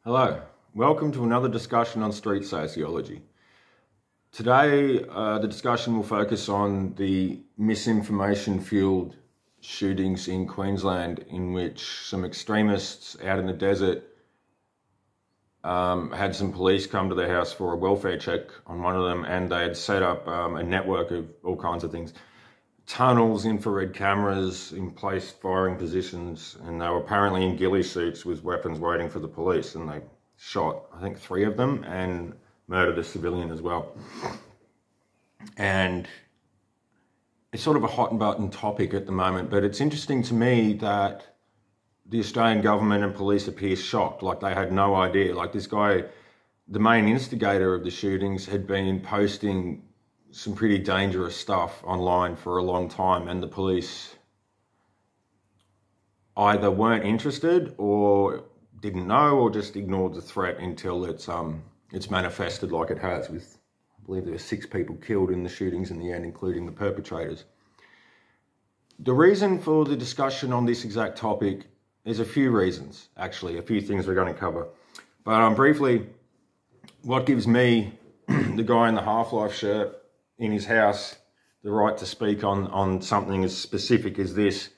Hello, welcome to another discussion on street sociology. Today, the discussion will focus on the misinformation-fueled shootings in Queensland, in which some extremists out in the desert had some police come to their house for a welfare check on one of them, and they had set up a network of all kinds of things. Tunnels, infrared cameras in place, firing positions, and they were apparently in ghillie suits with weapons waiting for the police, and they shot, I think, 3 of them and murdered a civilian as well. And it's sort of a hot button topic at the moment, but it's interesting to me that the Australian government and police appear shocked, like they had no idea. Like this guy, the main instigator of the shootings, had been posting some pretty dangerous stuff online for a long time, and the police either weren't interested or didn't know, or just ignored the threat until it's manifested like it has, with, I believe there were 6 people killed in the shootings in the end, including the perpetrators. The reason for the discussion on this exact topic is a few reasons, actually, a few things we're going to cover. But briefly, what gives me, the guy in the Half-Life shirt in his house, the right to speak on something as specific as this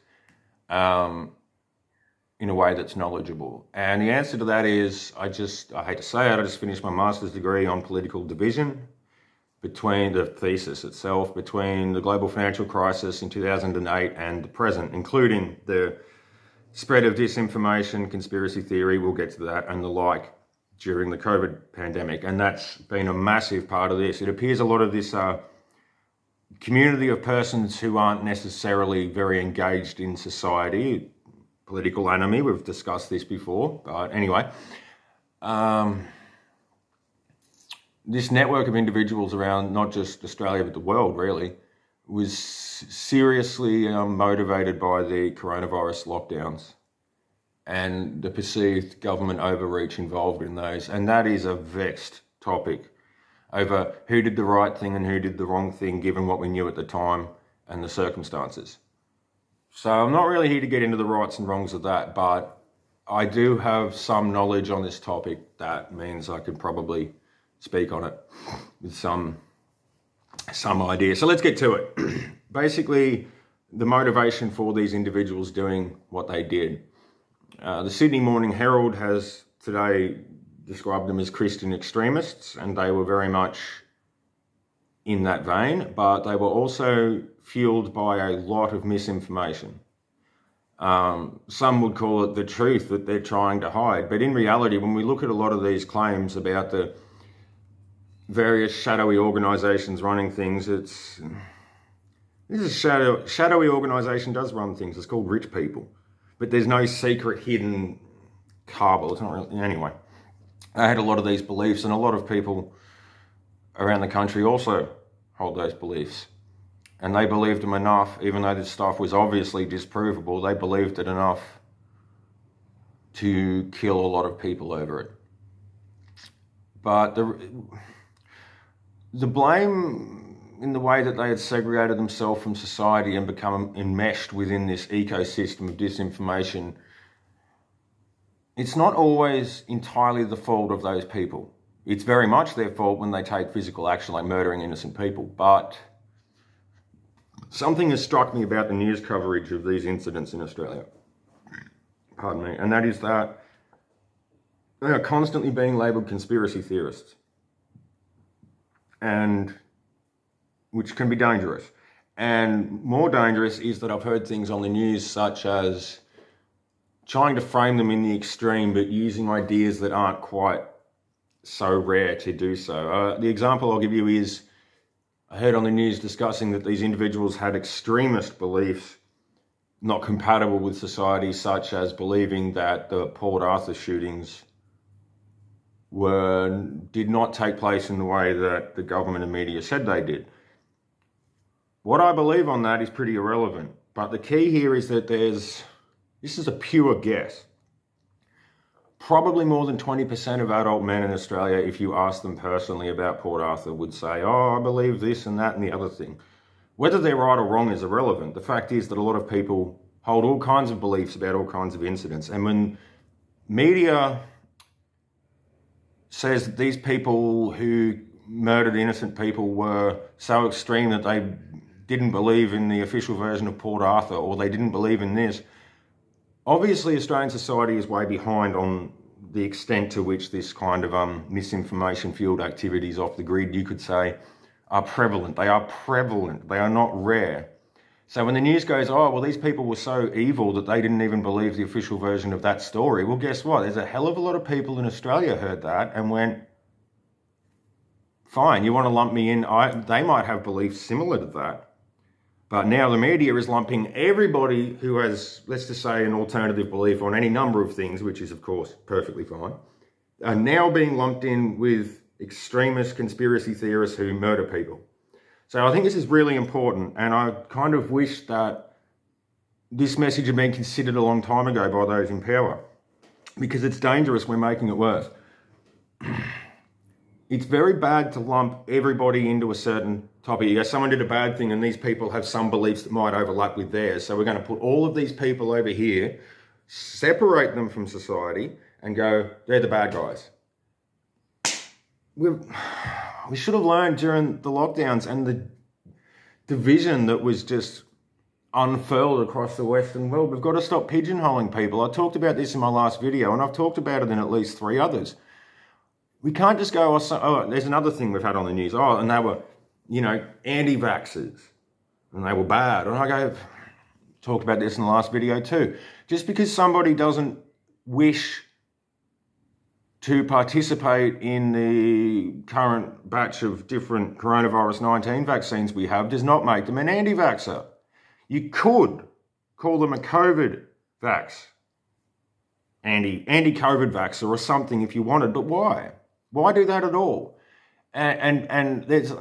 in a way that's knowledgeable? And the answer to that is, I hate to say it, I just finished my master's degree on political division between the thesis itself, between the global financial crisis in 2008 and the present, including the spread of disinformation, conspiracy theory, we'll get to that, and the like, during the COVID pandemic. And that's been a massive part of this. It appears a lot of this community of persons who aren't necessarily very engaged in society, political enemy, we've discussed this before, but anyway, this network of individuals around not just Australia but the world really was seriously motivated by the coronavirus lockdowns and the perceived government overreach involved in those. And that is a vexed topic over who did the right thing and who did the wrong thing, given what we knew at the time and the circumstances. So I'm not really here to get into the rights and wrongs of that, but I do have some knowledge on this topic that means I could probably speak on it with some idea. So let's get to it. Basically, the motivation for these individuals doing what they did. The Sydney Morning Herald has today described them as Christian extremists, and they were very much in that vein, but they were also fueled by a lot of misinformation. Some would call it the truth that they're trying to hide, but in reality, when we look at a lot of these claims about the various shadowy organisations running things, shadowy organisation does run things. It's called rich people, but there's no secret hidden cabal. It's not really, anyway. I had a lot of these beliefs, and a lot of people around the country also hold those beliefs. And they believed them enough, even though this stuff was obviously disprovable, they believed it enough to kill a lot of people over it. But the blame in the way that they had segregated themselves from society and become enmeshed within this ecosystem of disinformation, it's not always entirely the fault of those people. It's very much their fault when they take physical action like murdering innocent people. But something has struck me about the news coverage of these incidents in Australia, pardon me, and that is that they are constantly being labelled conspiracy theorists, and which can be dangerous. And more dangerous is that I've heard things on the news such as trying to frame them in the extreme, but using ideas that aren't quite so rare to do so. The example I'll give you is, I heard on the news discussing that these individuals had extremist beliefs not compatible with society, such as believing that the Port Arthur shootings did not take place in the way that the government and media said they did. What I believe on that is pretty irrelevant, but the key here is that this is a pure guess. Probably more than 20% of adult men in Australia, if you ask them personally about Port Arthur, would say, oh, I believe this and that and the other thing. Whether they're right or wrong is irrelevant. The fact is that a lot of people hold all kinds of beliefs about all kinds of incidents. And when media says that these people who murdered innocent people were so extreme that they didn't believe in the official version of Port Arthur, or they didn't believe in this. Obviously, Australian society is way behind on the extent to which this kind of misinformation-fueled activities off the grid, you could say, are prevalent. They are prevalent. They are not rare. So when the news goes, oh, well, these people were so evil that they didn't even believe the official version of that story. Well, guess what? There's a hell of a lot of people in Australia heard that and went, fine, you want to lump me in? They might have beliefs similar to that. But now the media is lumping everybody who has, let's just say, an alternative belief on any number of things, which is, of course, perfectly fine, are now being lumped in with extremist conspiracy theorists who murder people. So I think this is really important, and I kind of wish that this message had been considered a long time ago by those in power, because it's dangerous. We're making it worse. It's very bad to lump everybody into a certain topic. You go, someone did a bad thing and these people have some beliefs that might overlap with theirs. So we're going to put all of these people over here, separate them from society and go, they're the bad guys. We should have learned during the lockdowns and the division that was just unfurled across the Western world. We've got to stop pigeonholing people. I talked about this in my last video, and I've talked about it in at least 3 others. We can't just go, oh, there's another thing we've had on the news. Oh, and they were, you know, anti-vaxxers, and they were bad. And I talked about this in the last video too. Just because somebody doesn't wish to participate in the current batch of different coronavirus 19 vaccines we have does not make them an anti-vaxxer. You could call them a COVID vax, anti-COVID vaxxer or something if you wanted, but why? Why do that at all? And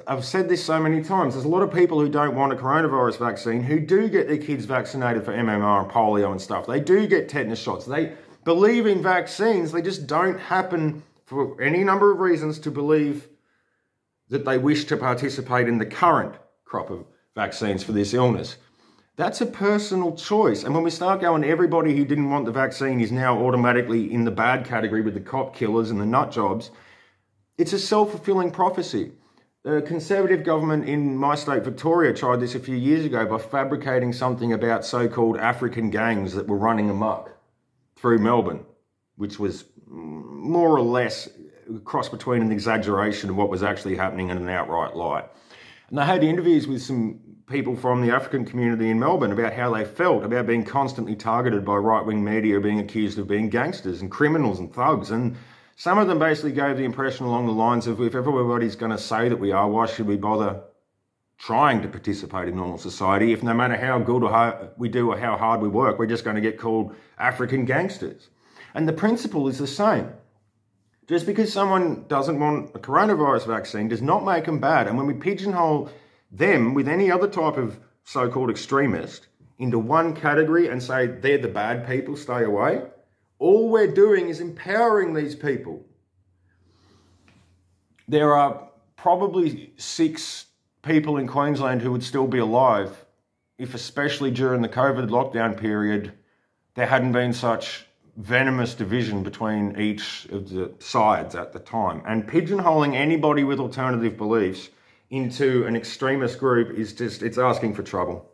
I've said this so many times, there's a lot of people who don't want a coronavirus vaccine who do get their kids vaccinated for MMR and polio and stuff. They do get tetanus shots. They believe in vaccines. They just don't happen, for any number of reasons, to believe that they wish to participate in the current crop of vaccines for this illness. That's a personal choice. And when we start going, everybody who didn't want the vaccine is now automatically in the bad category with the cop killers and the nut jobs, it's a self-fulfilling prophecy. The Conservative government in my state, Victoria, tried this a few years ago by fabricating something about so-called African gangs that were running amok through Melbourne, which was more or less a cross between an exaggeration of what was actually happening and an outright lie. And they had interviews with some people from the African community in Melbourne about how they felt about being constantly targeted by right-wing media, being accused of being gangsters and criminals and thugs. And some of them basically gave the impression along the lines of, if everybody's going to say that we are, why should we bother trying to participate in normal society if no matter how good or hard we do or how hard we work, we're just going to get called African gangsters? And the principle is the same. Just because someone doesn't want a coronavirus vaccine does not make them bad. And when we pigeonhole them with any other type of so-called extremist into one category and say they're the bad people, stay away, all we're doing is empowering these people. There are probably 6 people in Queensland who would still be alive if, especially during the COVID lockdown period, there hadn't been such venomous division between each of the sides at the time. And pigeonholing anybody with alternative beliefs into an extremist group is just, it's asking for trouble.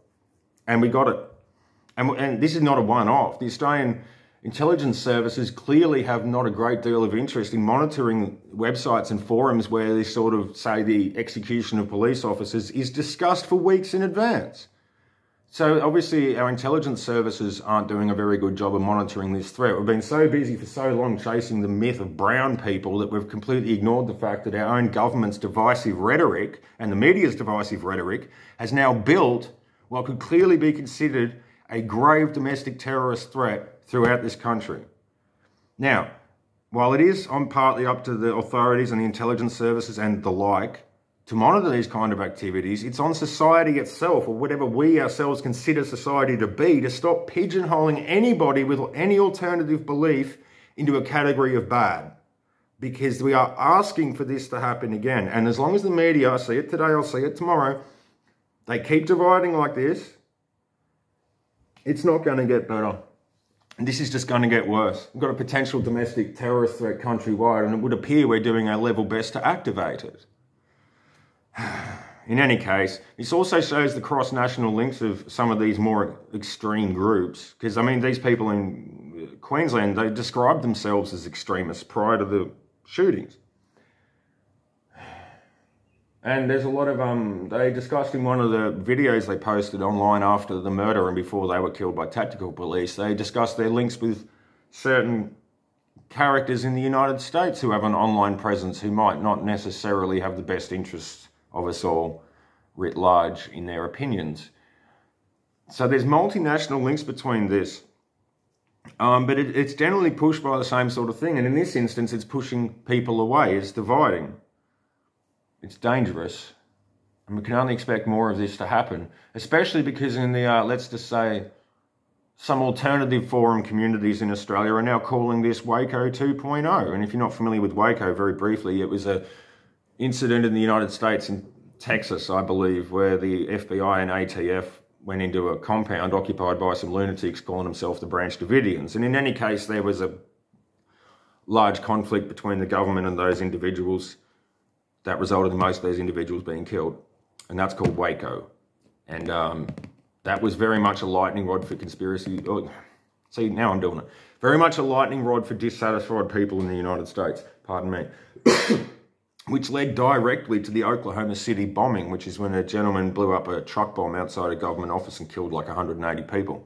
And we got it. And this is not a one-off. The Australian intelligence services clearly have not a great deal of interest in monitoring websites and forums where they sort of say the execution of police officers is discussed for weeks in advance. So obviously our intelligence services aren't doing a very good job of monitoring this threat. We've been so busy for so long chasing the myth of brown people that we've completely ignored the fact that our own government's divisive rhetoric and the media's divisive rhetoric has now built what could clearly be considered a grave domestic terrorist threat throughout this country. Now, while it is partly up to the authorities and the intelligence services and the like to monitor these kind of activities, it's on society itself, or whatever we ourselves consider society to be, to stop pigeonholing anybody with any alternative belief into a category of bad. Because we are asking for this to happen again. And as long as the media, I see it today, I'll see it tomorrow, they keep dividing like this, it's not going to get better. And this is just going to get worse. We've got a potential domestic terrorist threat countrywide, and it would appear we're doing our level best to activate it. In any case, this also shows the cross-national links of some of these more extreme groups. Because, I mean, these people in Queensland, they described themselves as extremists prior to the shootings. And there's a lot of, they discussed in one of the videos they posted online after the murder and before they were killed by tactical police, they discussed their links with certain characters in the United States who have an online presence who might not necessarily have the best interests of us all writ large in their opinions. So there's multinational links between this, but it's generally pushed by the same sort of thing. And in this instance, it's pushing people away, it's dividing. It's dangerous, and we can only expect more of this to happen, especially because in the, let's just say, some alternative forum communities in Australia are now calling this Waco 2.0. And if you're not familiar with Waco, very briefly, it was an incident in the United States in Texas, I believe, where the FBI and ATF went into a compound occupied by some lunatics calling themselves the Branch Davidians. And in any case, there was a large conflict between the government and those individuals that resulted in most of those individuals being killed. And that's called Waco. And that was very much a lightning rod for conspiracy. Oh, see, now I'm doing it. Very much a lightning rod for dissatisfied people in the United States, pardon me, which led directly to the Oklahoma City bombing, which is when a gentleman blew up a truck bomb outside a government office and killed like 180 people.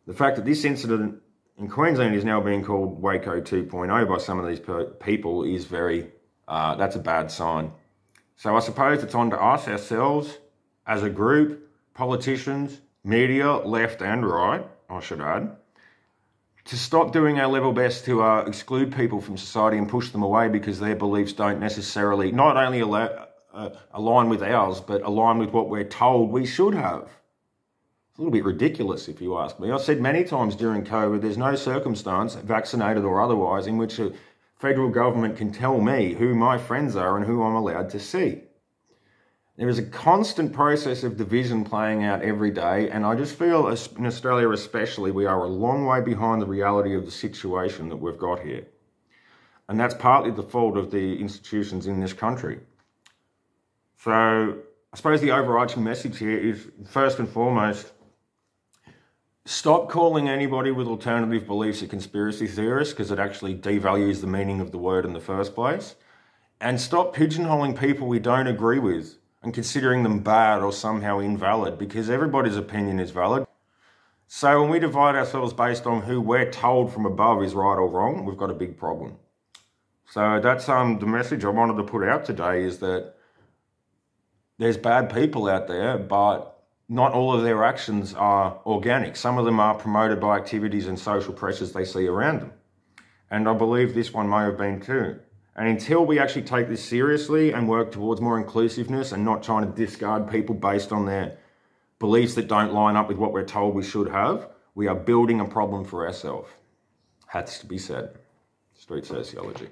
The fact that this incident in Queensland is now being called Waco 2.0 by some of these people is very... that's a bad sign. So I suppose it's on to us ourselves as a group, politicians, media, left and right, I should add, to stop doing our level best to exclude people from society and push them away because their beliefs don't necessarily not only align with ours, but align with what we're told we should have. It's a little bit ridiculous if you ask me. I've said many times during COVID, there's no circumstance, vaccinated or otherwise, in which a federal government can tell me who my friends are and who I'm allowed to see. There is a constant process of division playing out every day, and I just feel, in Australia especially, we are a long way behind the reality of the situation that we've got here. And that's partly the fault of the institutions in this country. So I suppose the overarching message here is, first and foremost, stop calling anybody with alternative beliefs a conspiracy theorist, because it actually devalues the meaning of the word in the first place. And stop pigeonholing people we don't agree with and considering them bad or somehow invalid, because everybody's opinion is valid. So when we divide ourselves based on who we're told from above is right or wrong, we've got a big problem. So that's the message I wanted to put out today, is that there's bad people out there, but not all of their actions are organic. Some of them are promoted by activities and social pressures they see around them. And I believe this one may have been too. And until we actually take this seriously and work towards more inclusiveness and not trying to discard people based on their beliefs that don't line up with what we're told we should have, we are building a problem for ourselves. Has to be said. Street sociology.